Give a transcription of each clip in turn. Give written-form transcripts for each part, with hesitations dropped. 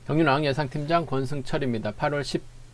경륜왕 예상팀장 권승철입니다. 8월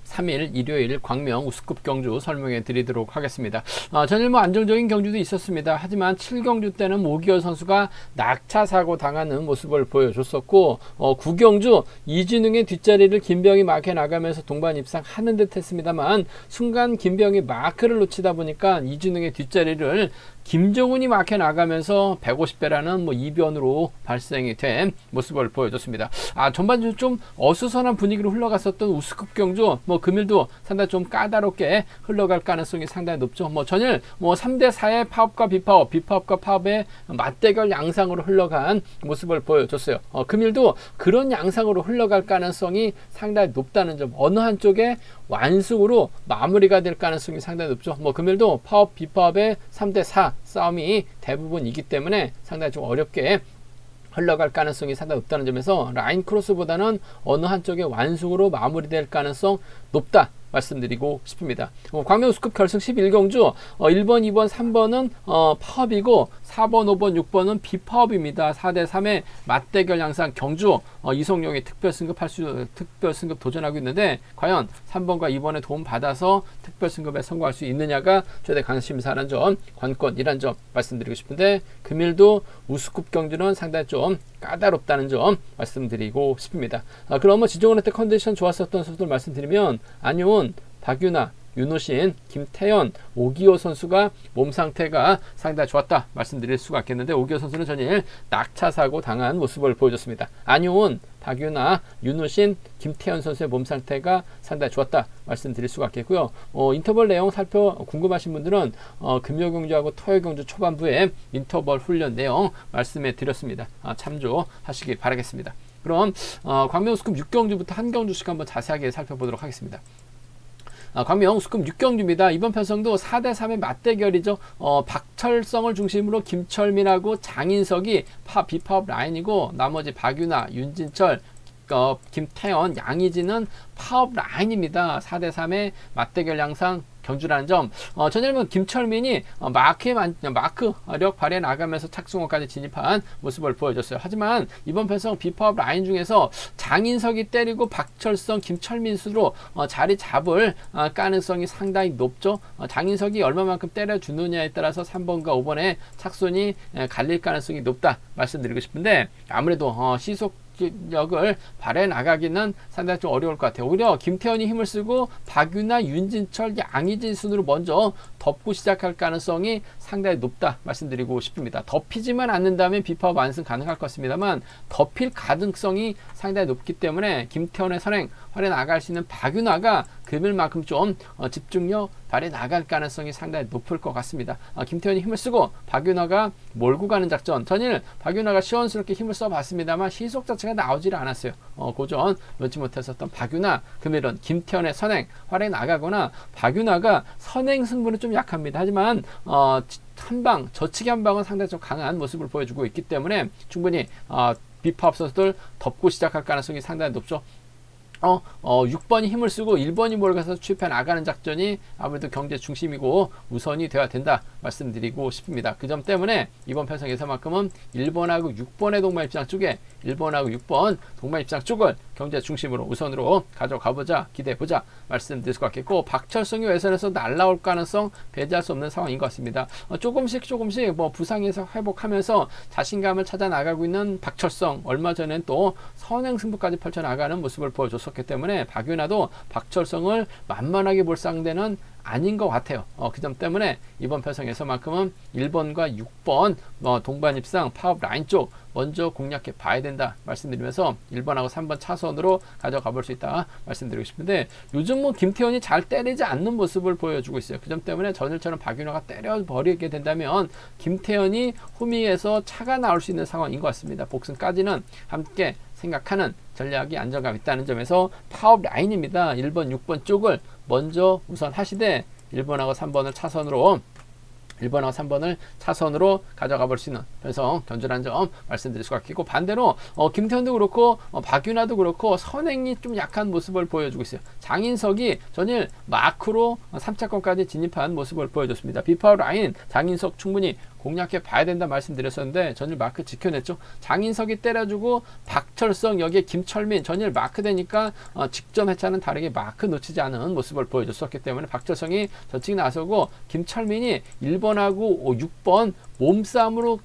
13일 일요일 광명 우스급 경주 설명해 드리도록 하겠습니다. 전일 안정적인 경주도 있었습니다. 하지만 7경주 때는 오기열 선수가 낙차 사고 당하는 모습을 보여줬었고 9경주 이진웅의 뒷자리를 김병희 마크에 나가면서 동반 입상하는 듯 했습니다만 순간 김병희 마크를 놓치다 보니까 이진웅의 뒷자리를 김정훈이 마크에 나가면서 150배라는 이변으로 발생이 된 모습을 보여줬습니다. 전반적으로 좀 어수선한 분위기로 흘러갔었던 우스급 경주 금일도 상당히 좀 까다롭게 흘러갈 가능성이 상당히 높죠. 전일 3대4의 파업과 비파업, 비파업과 파업의 맞대결 양상으로 흘러간 모습을 보여줬어요. 금일도 그런 양상으로 흘러갈 가능성이 상당히 높다는 점, 어느 한쪽에 완승으로 마무리가 될 가능성이 상당히 높죠. 금일도 파업, 비파업의 3대4 싸움이 대부분이기 때문에 상당히 좀 어렵게 흘러갈 가능성이 상당히 높다는 점에서 라인 크로스보다는 어느 한쪽의 완승으로 마무리될 가능성 높다 말씀드리고 싶습니다. 광명 우스급 결승 11경주 1번, 2번, 3번은 파업이고 4번, 5번, 6번은 비파업입니다. 4대3의 맞대결 양상 경주 이성용이 특별승급 도전하고 있는데 과연 3번과 2번의 도움 받아서 특별승급에 성공할 수 있느냐가 최대 관심사라는 점, 관건이라는 점 말씀드리고 싶은데 금일도 우스급 경주는 상당히 좀 까다롭다는 점 말씀드리고 싶습니다. 그러면 지정원 때 컨디션 좋았었던 선수들 말씀드리면 안효은, 박유나, 윤호신, 김태현, 오기호 선수가 몸 상태가 상당히 좋았다 말씀드릴 수가 있겠는데 오기호 선수는 전일 낙차 사고 당한 모습을 보여줬습니다. 안효은, 박유나, 윤호신, 김태현 선수의 몸 상태가 상당히 좋았다 말씀드릴 수가 있겠고요. 인터벌 내용 궁금하신 분들은 금요경주하고 토요경주 초반부에 인터벌 훈련 내용 말씀해 드렸습니다. 참조하시기 바라겠습니다. 그럼 광명 우스급 6경주부터 한 경주씩 한번 자세하게 살펴보도록 하겠습니다. 광명 우스급 6경주입니다. 이번 편성도 4대3의 맞대결이죠. 박철성을 중심으로 김철민하고 장인석이 비파업 라인이고 나머지 박유나, 윤진철, 김태현, 양의진은 파업 라인입니다. 4대3의 맞대결 양상 경주라는 점, 전일은 김철민이 마크력 발휘해 나가면서 착승호까지 진입한 모습을 보여줬어요. 하지만 이번 편성 비파업 라인 중에서 장인석이 때리고 박철성, 김철민 수로 자리 잡을 가능성이 상당히 높죠. 장인석이 얼마만큼 때려주느냐에 따라서 3번과 5번의 착순이 갈릴 가능성이 높다 말씀드리고 싶은데 아무래도 시속력을 발휘해 나가기는 상당히 좀 어려울 것 같아요. 오히려 김태현이 힘을 쓰고 박유나, 윤진철, 양의진 순으로 먼저 덮고 시작할 가능성이 상당히 높다 말씀드리고 싶습니다. 덮이지만 않는다면 비파업 완승 가능할 것 같습니다만 덮일 가능성이 상당히 높기 때문에 김태현의 선행 활에 나갈 수 있는 박유나가 금일만큼 좀 집중력 발휘해 나갈 가능성이 상당히 높을 것 같습니다. 김태현이 힘을 쓰고 박유나가 몰고 가는 작전, 전일 박유나가 시원스럽게 힘을 써봤습니다만 시속 자체가 나오질 않았어요. 고전 놓지 못했었던 박유나, 금일은 김태현의 선행 활에 나가거나 박유나가 선행 승부는 좀 약합니다. 하지만 한방 저치기 한방은 상당히 좀 강한 모습을 보여주고 있기 때문에 충분히 비파업 선수들 덮고 시작할 가능성이 상당히 높죠. 6번이 힘을 쓰고 1번이 몰아가서 추입해 나가는 작전이 아무래도 경제 중심이고 우선이 되어야 된다 말씀드리고 싶습니다. 그 점 때문에 이번 편성에서만큼은 1번하고 6번의 동반 입장 쪽에 1번하고 6번 동반 입장 쪽을 경제 중심으로 우선으로 가져가보자, 기대해보자 말씀드릴 것 같겠고 박철성이 외선에서 날라올 가능성 배제할 수 없는 상황인 것 같습니다. 조금씩 부상에서 회복하면서 자신감을 찾아 나가고 있는 박철성, 얼마 전엔 또 선행 승부까지 펼쳐나가는 모습을 보여줬었기 때문에 박유나도 박철성을 만만하게 볼 상대는 아닌 것 같아요. 그 점 때문에 이번 편성에서만큼은 1번과 6번 동반 입상 파업 라인 쪽 먼저 공략해 봐야 된다 말씀드리면서 1번하고 3번 차선으로 가져가 볼 수 있다 말씀드리고 싶은데 요즘 김태현이 잘 때리지 않는 모습을 보여주고 있어요. 그 점 때문에 전일처럼 박윤호가 때려버리게 된다면 김태현이 후미에서 차가 나올 수 있는 상황인 것 같습니다. 복승까지는 함께 생각하는 전략이 안정감 있다는 점에서 파업 라인입니다. 1번, 6번 쪽을 먼저 우선 하시되 1번하고 3번을 차선으로 1번하고 3번을 차선으로 가져가 볼 수 있는 편성 견주라는 점 말씀드릴 수가 있고 반대로 김태현도 그렇고 박윤아도 그렇고 선행이 좀 약한 모습을 보여주고 있어요. 장인석이 전일 마크로 3차권까지 진입한 모습을 보여줬습니다. 비파워 라인 장인석 충분히 공략해 봐야 된다 말씀드렸었는데 전일 마크 지켜냈죠. 장인석이 때려주고 박철성 여기에 김철민 전일 마크 되니까 직전 회차는 다르게 마크 놓치지 않은 모습을 보여줬었기 때문에 박철성이 저측 나서고 김철민이 1번하고 6번 몸싸움으로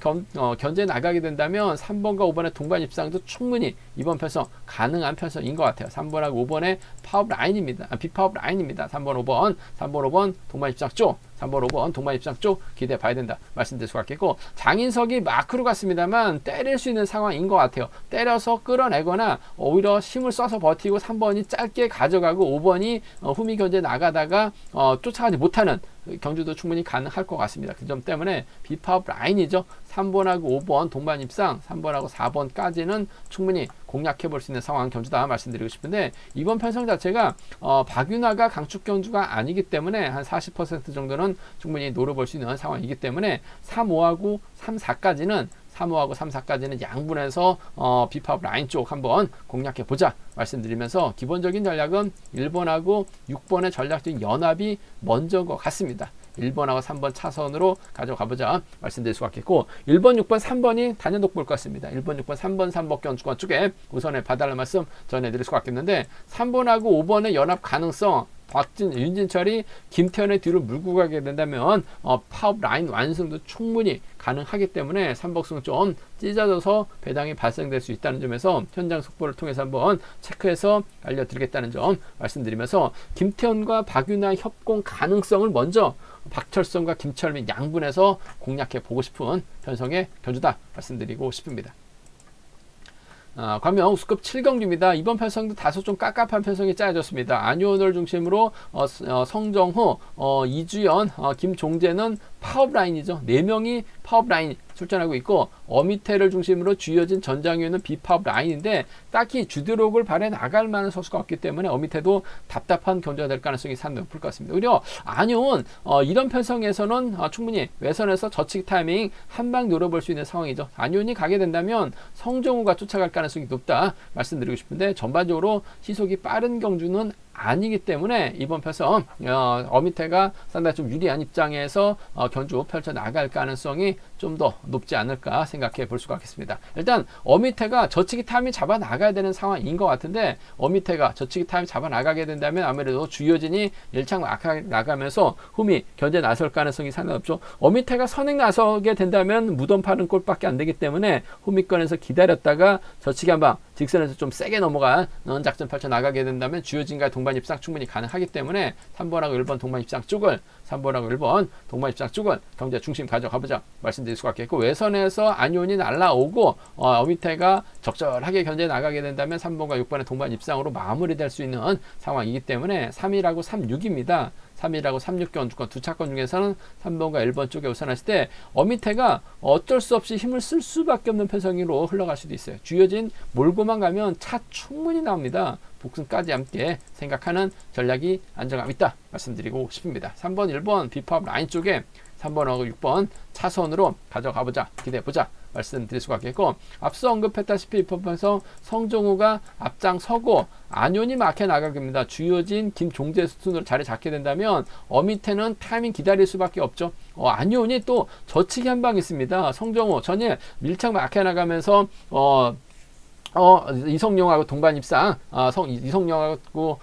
견제 나가게 된다면 3번과 5번의 동반 입상도 충분히 이번 편성 가능한 편성인 것 같아요. 3번하고 5번의 파업 라인입니다. 비파업 라인입니다. 3번, 5번 동반 입상 쪽, 3번, 5번 동반 입상 쪽 기대해 봐야 된다 말씀드릴 수가 있겠고, 장인석이 마크로 갔습니다만 때릴 수 있는 상황인 것 같아요. 때려서 끌어내거나 오히려 힘을 써서 버티고 3번이 짧게 가져가고 5번이 후미 견제 나가다가 쫓아가지 못하는 경주도 충분히 가능할 것 같습니다. 그 점 때문에 비파업 라인이죠. 3번하고 5번 동반 입상, 3번하고 4번까지는 충분히 공략해 볼 수 있는 상황 경주다 말씀드리고 싶은데, 이번 편성 자체가 박윤아가 강축 경주가 아니기 때문에 한 40% 정도는 충분히 노려볼 수 있는 상황이기 때문에 3, 5하고 3, 4까지는 3호하고 3, 4까지는 양분해서 비파업 라인 쪽 한번 공략해 보자 말씀드리면서, 기본적인 전략은 1번하고 6번의 전략적인 연합이 먼저인 것 같습니다. 1번하고 3번 차선으로 가져가 보자 말씀드릴 수가 있겠고, 1번, 6번, 3번이 단연독 볼 것 같습니다. 1번, 6번, 3번, 3번 경주권 쪽에 우선에 봐달라는 말씀 전해드릴 수가 있겠는데, 3번하고 5번의 연합 가능성, 윤진철이 김태현의 뒤로 물고 가게 된다면 파업 라인 완성도 충분히 가능하기 때문에 삼복승 좀 찢어져서 배당이 발생될 수 있다는 점에서 현장 속보를 통해서 한번 체크해서 알려드리겠다는 점 말씀드리면서, 김태현과 박윤아 협공 가능성을 먼저 박철성과 김철민 양분해서 공략해 보고 싶은 편성의 경주다 말씀드리고 싶습니다. 광명 우스급 7경주입니다. 이번 편성도 다소 좀 깝깝한 편성이 짜여졌습니다. 안효원을 중심으로 성정호, 이주연, 김종재는 파업라인이죠. 4명이 파업라인 출전하고 있고, 어미태를 중심으로 주여진 전장위는 비파업 라인인데 딱히 주드록을 발해 나갈 만한 선수가 없기 때문에 어미태도 답답한 경주가 될 가능성이 상당히 높을 것 같습니다. 오히려 안효원 이런 편성에서는 충분히 외선에서 저치기 타이밍 한 방 노려볼 수 있는 상황이죠. 안효원이 가게 된다면 성정우가 쫓아갈 가능성이 높다 말씀드리고 싶은데, 전반적으로 시속이 빠른 경주는 아니기 때문에 이번 편성 어미태가 상당히 좀 유리한 입장에서 경주 펼쳐 나갈 가능성이 좀 더 높지 않을까 생각해 볼 수가 있겠습니다. 일단 어미태가 저치기 타임이 잡아 나가야 되는 상황인 것 같은데, 어미태가 저치기 타임 잡아 나가게 된다면 아무래도 주효진이 1창 나가면서 흠이 견제 나설 가능성이 상당히 높죠. 어미태가 선행 나서게 된다면 무덤 파는 꼴밖에 안 되기 때문에 흠이권에서 기다렸다가 저치기 한방 직선에서 좀 세게 넘어간 작전 펼쳐 나가게 된다면 주효진과 동반 입상 충분히 가능하기 때문에 3번하고 1번 동반 입상 쪽을 3번하고 1번 동반 입상 쪽을 경제 중심 가져가보자 말씀드릴 수가 있겠고, 외선에서 안효원이 날라오고 어미태가 적절하게 견제 나가게 된다면 3번과 6번의 동반 입상으로 마무리될 수 있는 상황이기 때문에 3일하고 36입니다. 3일하고 36경주권 두 차권 중에서는 3번과 1번 쪽에 우선하실 때 어미태가 어쩔 수 없이 힘을 쓸 수밖에 없는 편성으로 흘러갈 수도 있어요. 주여진 몰고만 가면 차 충분히 나옵니다. 복승까지 함께 생각하는 전략이 안정감 있다 말씀드리고 싶습니다. 3번, 1번 비파업 라인 쪽에 3번하고 6번 차선으로 가져가보자, 기대해보자 말씀드릴 수가 있겠고, 앞서 언급했다시피 입법에서 성정우가 앞장서고 안효원이 막혀 나가겠습니다. 주효진, 김종재 순으로 자리 잡게 된다면 어미태는 타이밍 기다릴 수밖에 없죠. 안효원이 또 저치기 한 방 있습니다. 성정우 전일 밀착 막혀 나가면서 이성용하고 동반 입상, 이성용하고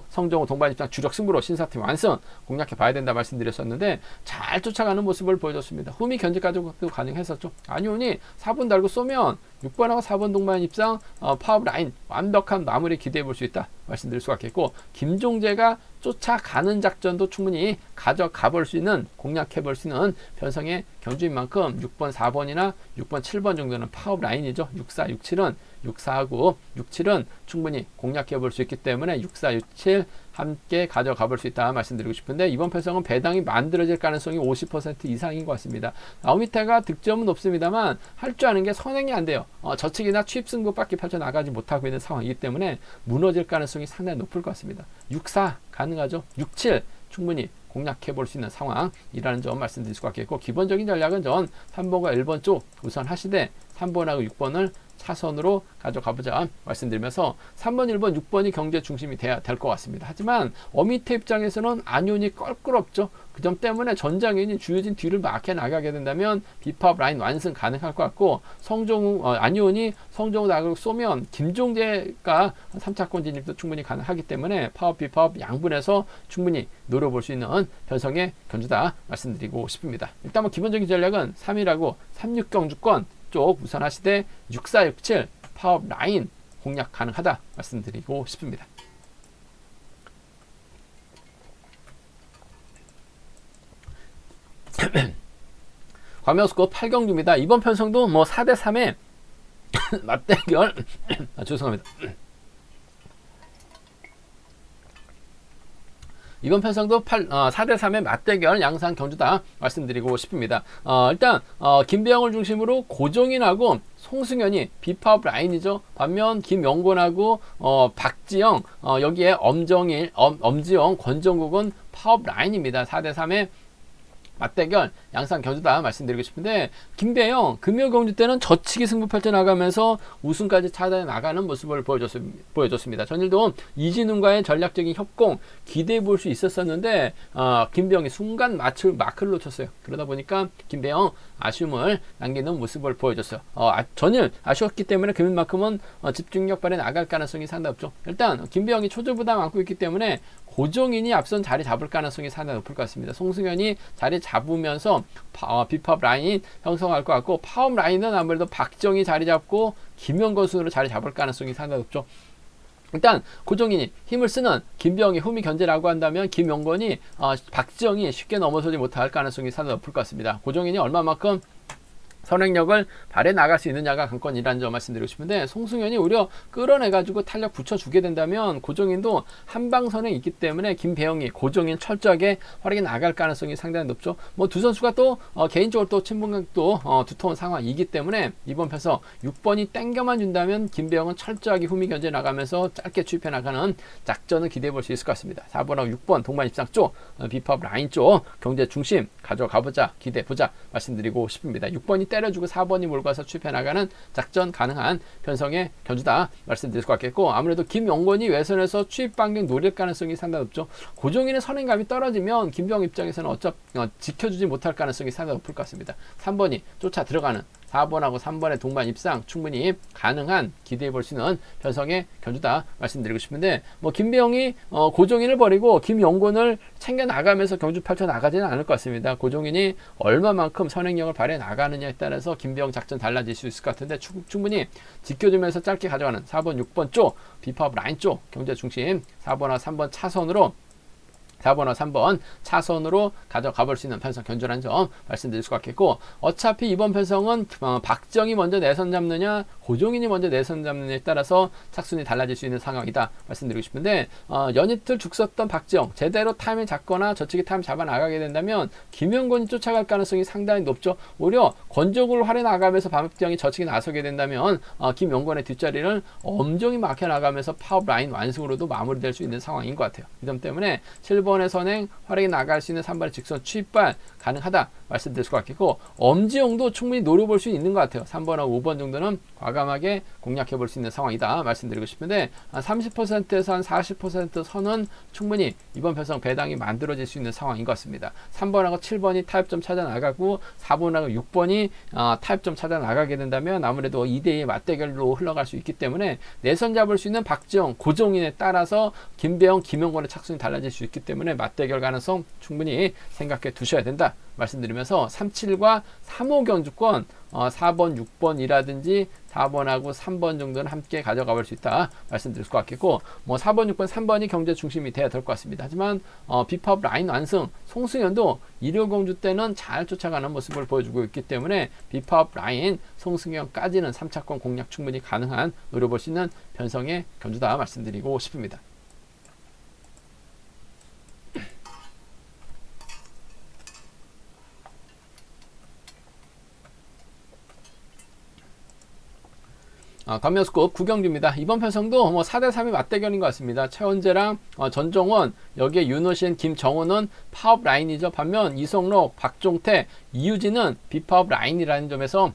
성정호 동반 입상 주력 승부로 신사팀 완승 공략해 봐야 된다 말씀드렸었는데, 잘 쫓아가는 모습을 보여줬습니다. 후미 견제까지도 가능했었죠. 안효원이 4번 달고 쏘면 6번하고 4번 동반 입상 파업 라인 완벽한 마무리 기대해 볼 수 있다 말씀드릴 수가 있겠고, 김종재가 쫓아가는 작전도 충분히 가져가 볼 수 있는, 공략해 볼 수 있는 편성의 경주인 만큼 6번, 4번이나 6번, 7번 정도는 파업 라인이죠. 6, 4, 6, 7은 6, 4하고 6, 7은 충분히 공략해 볼 수 있기 때문에 6, 4, 6, 7 함께 가져가 볼 수 있다 말씀드리고 싶은데, 이번 편성은 배당이 만들어질 가능성이 50% 이상인 것 같습니다. 어미태가 득점은 높습니다만 할 줄 아는 게 선행이 안 돼요. 저측이나 취입 승부밖에 펼쳐 나가지 못하고 있는 상황이기 때문에 무너질 가능성이 상당히 높을 것 같습니다. 6, 4 가능하죠. 6, 7 충분히 공략해 볼 수 있는 상황이라는 점 말씀드릴 수가 있겠고, 기본적인 전략은 전 3번과 1번 쪽 우선 하시되 3번하고 6번을 차선으로 가져가보자 말씀드리면서, 3번, 1번, 6번이 경제 중심이 돼야 될 것 같습니다. 하지만 어미태 입장에서는 안효원이 껄끄럽죠. 그 점 때문에 전장윤이 주효진 뒤를 막혀 나가게 된다면 비파업 라인 완승 가능할 것 같고, 안효은이 성종우 나가고 쏘면 김종재가 3차권 진입도 충분히 가능하기 때문에 파업 비파업 양분해서 충분히 노려볼 수 있는 편성의 견주다 말씀드리고 싶습니다. 일단 뭐 기본적인 전략은 3이라고 36경주권 쪽 우선하시되 6467 파업 라인 공략 가능하다 말씀드리고 싶습니다. 과명수급 8경주입니다. 이번 편성도 뭐 4대3의 맞대결 죄송합니다. 이번 편성도 4대3의 맞대결 양상 경주다 말씀드리고 싶습니다. 일단 김배영을 중심으로 고종인하고 송승현이 비파업 라인이죠. 반면 김영권하고 박지영 여기에 엄지영, 권정국은 파업 라인입니다. 4대3의 맞대결 양상 경주다 말씀드리고 싶은데, 김배영 금요경주 때는 저치기 승부 펼쳐나가면서 우승까지 찾아 나가는 모습을 보여줬습니다. 전일도 이진웅과의 전략적인 협공 기대해 볼 수 있었었는데 김배영이 순간 마크를 놓쳤어요. 그러다 보니까 김배영 아쉬움을 남기는 모습을 보여줬어요. 전일 아쉬웠기 때문에 금일만큼은 집중력 발휘 나갈 가능성이 상당히 높죠. 일단 김배영이 초조부담 안고 있기 때문에 고종인이 앞선 자리 잡을 가능성이 상당히 높을 것 같습니다. 송승현이 자리 잡으면서 비파업 라인 형성할 것 같고, 파업 라인은 아무래도 박정희 자리 잡고 김영건 순으로 자리 잡을 가능성이 상당히 높죠. 일단 고종인이 힘을 쓰는 김병희 후미 견제라고 한다면 김영건이 박지영이 쉽게 넘어서지 못할 가능성이 상당히 높을 것 같습니다. 고종인이 얼마만큼 선행력을 발휘해 나갈 수 있느냐가 관건이라는 점 말씀드리고 싶은데, 송승현이 오히려 끌어내가지고 탄력 붙여주게 된다면 고종인도 한방선에 있기 때문에 김배영이 고종인 철저하게 활약해 나갈 가능성이 상당히 높죠. 뭐 두 선수가 또 개인적으로 또 친분각도 두터운 상황이기 때문에 이번 편서 6번이 땡겨만 준다면 김배영은 철저하게 후미 견제 나가면서 짧게 추입해 나가는 작전을 기대해 볼 수 있을 것 같습니다. 4번하고 6번 동반 입상 쪽 비파업 라인 쪽 경제 중심 가져가보자, 기대해보자 말씀드리고 싶습니다. 6번이 때려주고 4번이 몰고 와서 추입해 나가는 작전 가능한 편성의 견주다 말씀드릴 것 같겠고, 아무래도 김영권이 외선에서 추입 반경 노릴 가능성이 상당히 높죠. 고종인의 선행감이 떨어지면 김병 입장에서는 지켜주지 못할 가능성이 상당히 높을 것 같습니다. 3번이 쫓아 들어가는 4번하고 3번의 동반 입상 충분히 가능한 기대해 볼 수 있는 편성의 견주다 말씀드리고 싶은데, 뭐 김배영이 고종인을 버리고 김영권을 챙겨 나가면서 경주 펼쳐 나가지는 않을 것 같습니다. 고종인이 얼마만큼 선행력을 발휘해 나가느냐에 따라서 김배영 작전 달라질 수 있을 것 같은데, 충분히 지켜주면서 짧게 가져가는 4번, 6번 쪽 비파업 라인 쪽 경제 중심 4번과 3번 차선으로 4번과 3번 차선으로 가져가 볼 수 있는 편성 견주라는 점 말씀드릴 수 같겠고, 어차피 이번 편성은 박정희 먼저 내선 잡느냐 고종인이 먼저 내선 잡느냐에 따라서 착순이 달라질 수 있는 상황이다 말씀드리고 싶은데, 연이틀 죽 썼던 박지영 제대로 타임을 잡거나 저측에 타임 잡아 나가게 된다면 김영권이 쫓아갈 가능성이 상당히 높죠. 오히려 권총을 활해 나가면서 박지영이 저측에 나서게 된다면 김영권의 뒷자리를 엄정히 막혀 나가면서 파업 라인 완승으로도 마무리될 수 있는 상황인 것 같아요. 이 점 때문에 7번의 선행 활약이 나갈 수 있는 3번의 직선 추입발 가능하다 말씀드릴 수 같겠고, 엄지용도 충분히 노려볼 수 있는 것 같아요. 3번하고 5번 정도는 과감하게 공략해 볼 수 있는 상황이다 말씀드리고 싶은데, 30%에서 한 40% 선은 충분히 이번 편성 배당이 만들어질 수 있는 상황인 것 같습니다. 3번하고 7번이 타협점 찾아 나가고 4번하고 6번이 타협점 찾아 나가게 된다면 아무래도 2대2 맞대결로 흘러갈 수 있기 때문에 내선 잡을 수 있는 박지영, 고종인에 따라서 김배영, 김영권의 착순이 달라질 수 있기 때문에 맞대결 가능성 충분히 생각해 두셔야 된다 말씀드리면서, 37과 3호 경주권 4번, 6번이라든지 4번하고 3번 정도는 함께 가져가 볼 수 있다 말씀드릴 것 같겠고, 뭐 4번, 6번, 3번이 경제 중심이 돼야 될 것 같습니다. 하지만 비파업 라인 완승 송승현도 일요경주 때는 잘 쫓아가는 모습을 보여주고 있기 때문에 비파업 라인 송승현까지는 3차권 공략 충분히 가능한 노려볼 수 있는 편성의 견주다 말씀드리고 싶습니다. 관면수급 9경주입니다. 이번 편성도 뭐 4대3의 맞대결인 것 같습니다. 최원재랑 전종원, 여기에 윤호신, 김정호는 파업 라인이죠. 반면 이성록, 박종태, 이유진은 비파업 라인이라는 점에서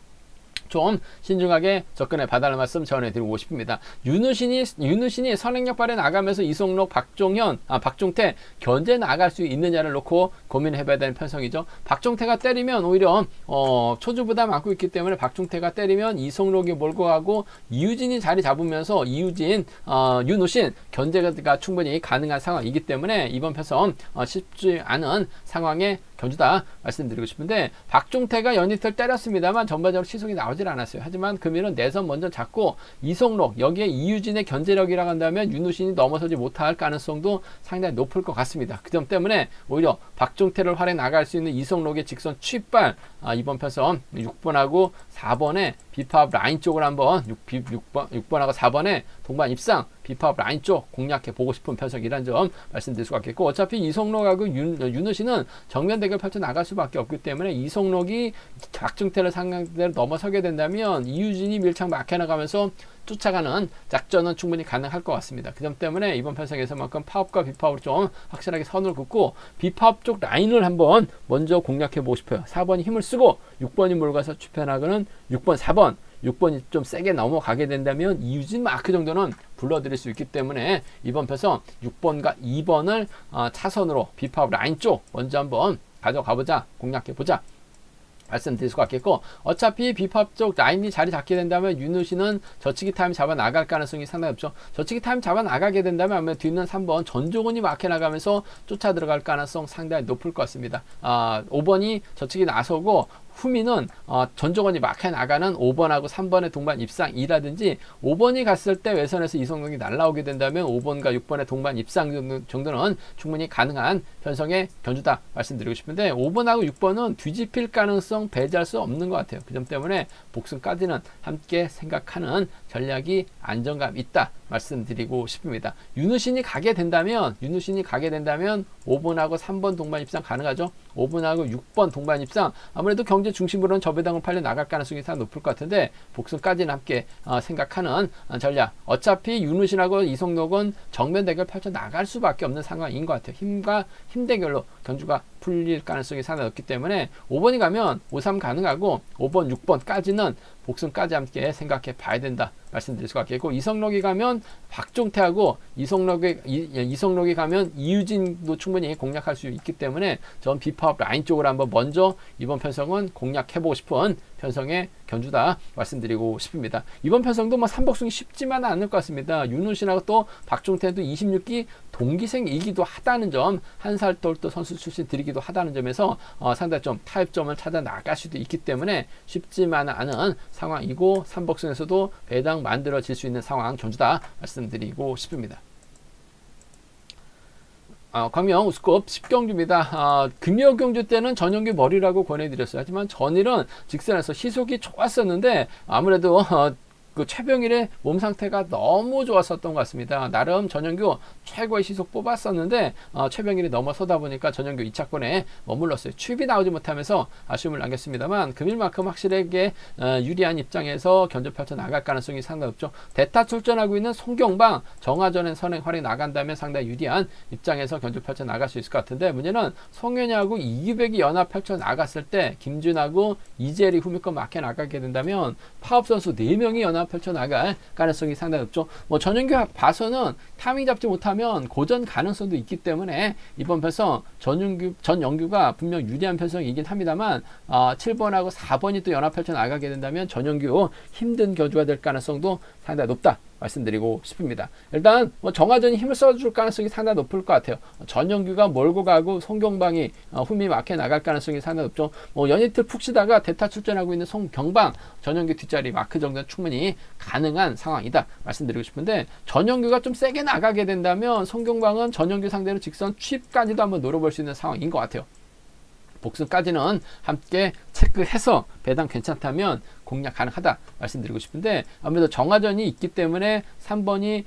좀 신중하게 접근해 봐달라는 말씀 전해드리고 싶습니다. 윤우신이 선행력 발휘 나가면서 이성록, 박종태 견제 나갈 수 있느냐를 놓고 고민해 봐야 되는 편성이죠. 박종태가 때리면 오히려 초주 부담 안고 있기 때문에 박종태가 때리면 이성록이 몰고 가고 이유진이 자리 잡으면서 윤우신 견제가 충분히 가능한 상황이기 때문에 이번 편성 쉽지 않은 상황에 견주다 말씀드리고 싶은데, 박종태가 연이틀 때렸습니다만 전반적으로 시속이 나오질 않았어요. 하지만 금일은 내선 먼저 잡고 이성록, 여기에 이유진의 견제력이라고 한다면 윤우신이 넘어서지 못할 가능성도 상당히 높을 것 같습니다. 그 점 때문에 오히려 박종태를 활에 나갈 수 있는 이성록의 직선 취입발, 이번 편성 6번하고 4번에 비파업 라인 쪽을 한번 6번하고 4번에 동반 입상 비파업 라인 쪽 공략해 보고 싶은 편성이라는 점 말씀드릴 수가 있겠고, 어차피 이성록하고 윤우신은 정면 대결 펼쳐 나갈 수밖에 없기 때문에 이성록이 박종태를 상대로 넘어서게 된다면 이유진이 밀착 막혀 나가면서 쫓아가는 작전은 충분히 가능할 것 같습니다. 그 점 때문에 이번 편성에서만큼 파업과 비파업을 좀 확실하게 선을 긋고 비파업 쪽 라인을 한번 먼저 공략해 보고 싶어요. 4번이 힘을 쓰고 6번이 몰가서 추편하고는 6번, 4번 6번이 좀 세게 넘어가게 된다면 이유진 마크 정도는 불러드릴 수 있기 때문에 이번 편성 6번과 2번을 차선으로 비파업 라인 쪽 먼저 한번 가져가보자, 공략해보자 말씀드릴 수가 있겠고, 어차피 비팝 쪽 라인이 자리 잡게 된다면 윤우신은 저치기 타임 잡아 나갈 가능성이 상당히 없죠. 저치기 타임 잡아 나가게 된다면 아마 뒤는 3번 전종원이 막혀 나가면서 쫓아 들어갈 가능성 상당히 높을 것 같습니다. 5번이 저치기 나서고 후미는 전종원이 막혀 나가는 5번하고 3번의 동반 입상이라든지 5번이 갔을 때 외선에서 이성록이 날라오게 된다면 5번과 6번의 동반 입상 정도는 충분히 가능한 편성의 견주다 말씀드리고 싶은데, 5번하고 6번은 뒤집힐 가능성 배제할 수 없는 것 같아요. 그 점 때문에 복승까지는 함께 생각하는 전략이 안정감 있다 말씀드리고 싶습니다. 윤우신이 가게 된다면 5번하고 3번 동반 입상 가능하죠. 5번하고 6번 동반 입상, 아무래도 경제 중심으로는 저배당을 팔려 나갈 가능성이 상당히 높을 것 같은데 복승까지는 함께 생각하는 전략. 어차피 윤우신하고 이성록은 정면 대결 펼쳐 나갈 수밖에 없는 상황인 것 같아요. 힘과 힘 대결로 경주가 풀릴 가능성이 상당히 높기 때문에 5번이 가면 5-3 가능하고 5번, 6번까지는 복승까지 함께 생각해 봐야 된다 말씀드릴 수가 있겠고, 이성록이 가면 박종태하고 이성록이 가면 이유진도 충분히 공략할 수 있기 때문에 전 비파업 라인 쪽으로 한번 먼저 이번 편성은 공략해보고 싶은 편성의 견주다 말씀드리고 싶습니다. 이번 편성도 뭐 3복승이 쉽지만은 않을 것 같습니다. 윤우신하고 또 박종태도 26기 동기생이기도 하다는 점, 한 살 또 선수 출신 들이기도 하다는 점에서 상당히 좀 타협점을 찾아 나갈 수도 있기 때문에 쉽지만은 않은 상황이고 3복승에서도 배당 만들어질 수 있는 상황 견주다 말씀드리고 싶습니다. 광명 우스컵 10경주입니다. 금요 경주 때는 전용기 머리라고 권해드렸어요. 하지만 전일은 직선에서 시속이 좋았었는데 아무래도 그 최병일의 몸 상태가 너무 좋았었던 것 같습니다. 나름 전영규 최고의 시속 뽑았었는데 최병일이 넘어서다 보니까 전영규 2차권에 머물렀어요. 추입이 나오지 못하면서 아쉬움을 남겼습니다만 금일만큼 확실하게 유리한 입장에서 견적 펼쳐 나갈 가능성이 상당히 높죠. 대타 출전하고 있는 송경방, 정하전의 선행 활이 나간다면 상당히 유리한 입장에서 견적 펼쳐 나갈 수 있을 것 같은데, 문제는 송현이하고 이규백이 연합 펼쳐 나갔을 때 김준하고 이재리 후미권 막혀 나가게 된다면 파업 선수 4명이 연합 펼쳐나갈 가능성이 상당히 높죠. 뭐 전영규 봐서는 타이밍 잡지 못하면 고전 가능성도 있기 때문에 이번 편성 전영규가 분명 유리한 편성이긴 합니다만 7번하고 4번이 또 연합 펼쳐나가게 된다면 전영규 힘든 겨주가 될 가능성도 상당히 높다 말씀드리고 싶습니다. 일단 뭐 정하전이 힘을 써줄 가능성이 상당히 높을 것 같아요. 전영규가 몰고 가고 송경방이 후미 막혀 나갈 가능성이 상당히 높죠. 뭐 연이틀 푹 쉬다가 대타 출전하고 있는 송경방, 전영규 뒷자리 마크 정도는 충분히 가능한 상황이다 말씀드리고 싶은데, 전영규가 좀 세게 나가게 된다면 송경방은 전영규 상대로 직선 취입까지도 한번 노려볼 수 있는 상황인 것 같아요. 복수까지는 함께 체크해서 배당 괜찮다면 공략 가능하다 말씀드리고 싶은데, 아무래도 정하전이 있기 때문에 3번이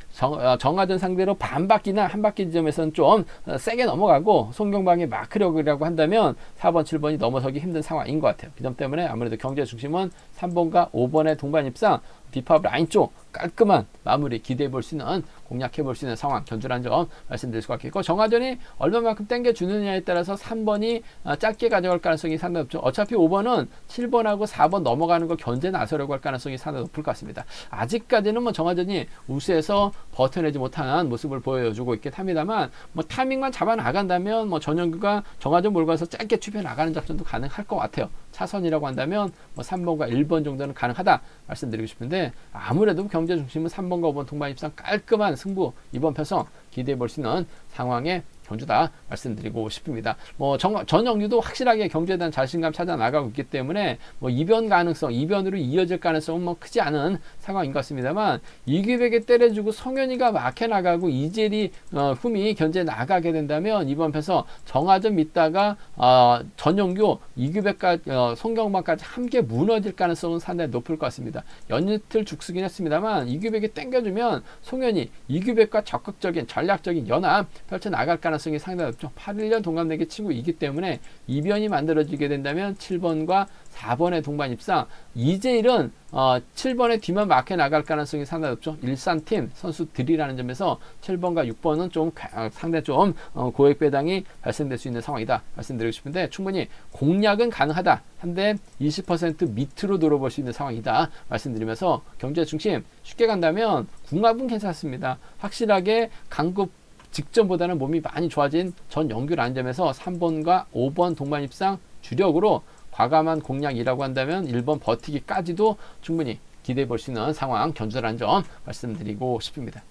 정하전 상대로 반 바퀴나 한 바퀴 지점에서는 좀 세게 넘어가고 송경방의 마크력이라고 한다면 4번, 7번이 넘어서기 힘든 상황인 것 같아요. 그 점 때문에 아무래도 경제 중심은 3번과 5번의 동반 입상 비팝 라인 쪽 깔끔한 마무리 기대해 볼 수 있는, 공략해 볼 수 있는 상황 견주라는 점 말씀드릴 수가 있겠고, 정하전이 얼마만큼 당겨주느냐에 따라서 3번이 짧게 가져갈 가능성이 상당히 높죠. 어차피 5번은 7번하고 4번 넘어가는 거 견제 나서려고 할 가능성이 상당히 높을 것 같습니다. 아직까지는 뭐 정화전이 우세에서 버텨내지 못한 모습을 보여주고 있긴 합니다만, 뭐 타이밍만 잡아 나간다면 뭐 전영규가 정화전 몰고 가서 짧게 추벼 나가는 작전도 가능할 것 같아요. 차선이라고 한다면 뭐 3번과 1번 정도는 가능하다 말씀드리고 싶은데, 아무래도 경제 중심은 3번과 5번 동반 입상 깔끔한 승부 이번 편성 기대해 볼 수 있는 상황에 경주다 말씀드리고 싶습니다. 뭐 전영규도 확실하게 경제에 대한 자신감 찾아 나가고 있기 때문에 뭐 이변 가능성, 이변으로 이어질 가능성은 뭐 크지 않은 상황인 것 같습니다만, 이규백에 때려주고 송현이가 막혀 나가고 이재리 흠이 견제에 나가게 된다면 이번 편서 정하전 믿다가 전영규, 이규백과 송경만까지 함께 무너질 가능성은 상당히 높을 것 같습니다. 연이틀 죽쓰긴 했습니다만 이규백이 땡겨주면 송현이, 이규백과 적극적인 전략적인 연합 펼쳐 나갈 가능성이 상당히 높죠. 8.1년 동갑내기 친구이기 때문에 이변이 만들어지게 된다면 7번과 4번의 동반 입상, 이재일은 7번의 뒤만 막혀 나갈 가능성이 상당히 높죠. 일산팀 선수들이라는 점에서 7번과 6번은 좀 상당히 좀 고액 배당이 발생될 수 있는 상황이다 말씀드리고 싶은데, 충분히 공략은 가능하다 한데 20% 밑으로 돌아볼 수 있는 상황이다 말씀드리면서, 경제 중심 쉽게 간다면 궁합은 괜찮습니다. 확실하게 강급 직전보다는 몸이 많이 좋아진 전영규라는 점에서 3번과 5번 동반 입상 주력으로 과감한 공략이라고 한다면 1번 버티기까지도 충분히 기대해 볼 수 있는 상황 견주라는 점 말씀드리고 싶습니다.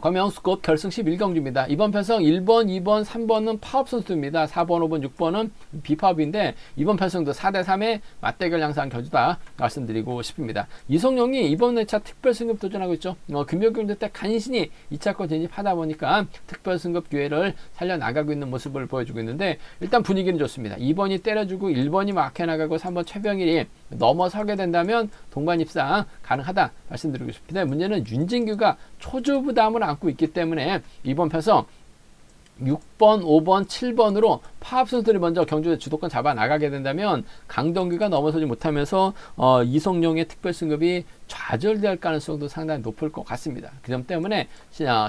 검영수급 결승 11경주입니다. 이번 편성 1번, 2번, 3번은 파업 선수입니다. 4번, 5번, 6번은 비파업인데 이번 편성도 4대3의 맞대결 양상 견주다 말씀드리고 싶습니다. 이성용이 이번 회차 특별승급 도전하고 있죠. 금요경주 때 간신히 2차권 진입하다 보니까 특별승급 기회를 살려나가고 있는 모습을 보여주고 있는데, 일단 분위기는 좋습니다. 2번이 때려주고 1번이 막혀나가고 3번 최병일이 넘어서게 된다면 동반 입상 가능하다 말씀드리고 싶은데, 문제는 윤진규가 초주 부담을 안고 있기 때문에 이번 편성 6번, 5번, 7번으로 파업 선수들이 먼저 경주의 주도권 잡아 나가게 된다면 강동규가 넘어서지 못하면서 이성용의 특별 승급이 좌절될 가능성도 상당히 높을 것 같습니다. 그 점 때문에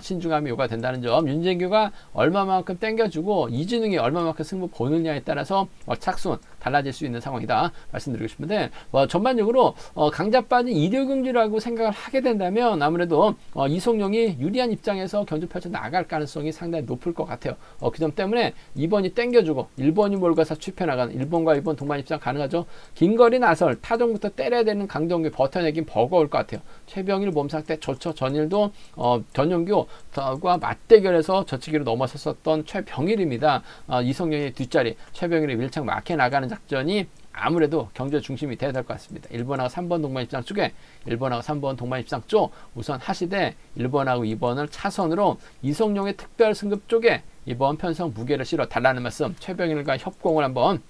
신중함이 요구된다는 점, 윤진규가 얼마만큼 땡겨주고 이진웅이 얼마만큼 승부 보느냐에 따라서 착순 달라질 수 있는 상황이다 말씀드리고 싶은데, 전반적으로 강자 빠진 일요경주라고 생각을 하게 된다면 아무래도 이성용이 유리한 입장에서 경주 펼쳐 나갈 가능성이 상당히 높을 것 같아요. 그 점 때문에 2번이 땡겨주고 1번이 몰고 가서 취패나가는 1번과 2번 동반 입장 가능하죠. 긴거리 나설 타종부터 때려야 되는 강동규 버텨내긴 버거울 것 같아요. 최병일 몸 상태 좋죠. 전일도 전영규와 맞대결에서 저치기로 넘어섰었던 최병일입니다. 이성용의 뒷자리 최병일이 밀착 막혀 나가는 작전이 아무래도 경제 중심이 돼야 될 것 같습니다. 1번하고 3번 동반 입장 쪽에 1번하고 3번 동반 입장 쪽 우선 하시되 1번하고 2번을 차선으로 이성용의 특별 승급 쪽에 이번 편성 무게를 실어 달라는 말씀, 최병일과 협공을 한번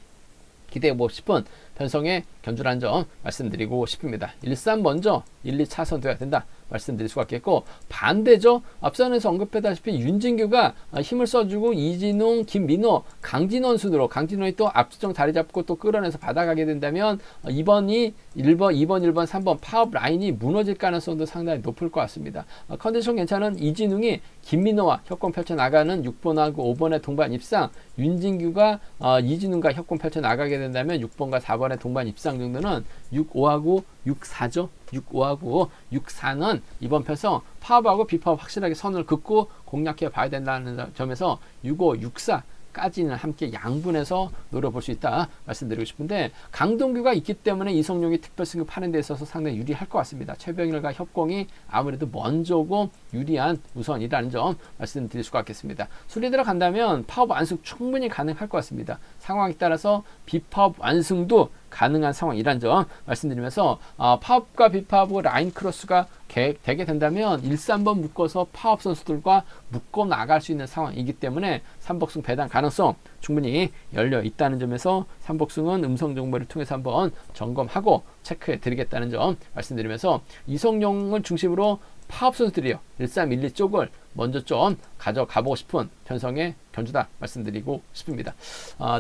기대해 보고 싶은 편성의 견주라는 점 말씀드리고 싶습니다. 1, 3 먼저 1, 2차선 돼야 된다 말씀드릴 수가 있겠고, 반대죠. 앞선에서 언급했다시피 윤진규가 힘을 써주고 이진웅, 김민호, 강진원 순으로, 강진원이 또 압수정 자리 잡고 또 끌어내서 받아가게 된다면 2번, 1번, 3번 파업 라인이 무너질 가능성도 상당히 높을 것 같습니다. 컨디션 괜찮은 이진웅이 김민호와 협공 펼쳐 나가는 6번하고 5번의 동반 입상, 윤진규가 이진웅과 협공 펼쳐 나가게 된다면 6번과 4번의 동반 입상 정도는 6, 5하고 6, 4죠. 6, 5하고 6, 4는 이번 편성 파업하고 비파업 확실하게 선을 긋고 공략해 봐야 된다는 점에서 6, 5, 6, 4까지는 함께 양분해서 노려볼 수 있다 말씀드리고 싶은데, 강동규가 있기 때문에 이성용이 특별 승급하는 데 있어서 상당히 유리할 것 같습니다. 최병일과 협공이 아무래도 먼저고 유리한 우선이라는 점 말씀드릴 수가 있겠습니다. 순위 들어간다면 파업 완승 충분히 가능할 것 같습니다. 상황에 따라서 비파업 완승도 가능한 상황이란 점 말씀드리면서, 파업과 비파업과 라인 크로스가 되게 된다면 1, 3번 묶어서 파업 선수들과 묶어 나갈 수 있는 상황이기 때문에 3복승 배당 가능성 충분히 열려 있다는 점에서 3복승은 음성 정보를 통해서 한번 점검하고 체크해 드리겠다는 점 말씀드리면서, 이성용을 중심으로 파업 선수들이요 1, 3, 1, 2 쪽을 먼저 좀 가져가보고 싶은 편성의 견주다 말씀드리고 싶습니다.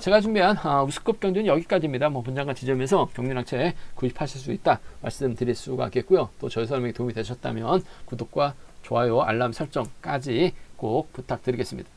제가 준비한 우스급 경주는 여기까지입니다. 분장관 지점에서 경륜학체 구입하실 수 있다 말씀드릴 수가 있겠고요. 또 저희 설명이 도움이 되셨다면 구독과 좋아요, 알람 설정까지 꼭 부탁드리겠습니다.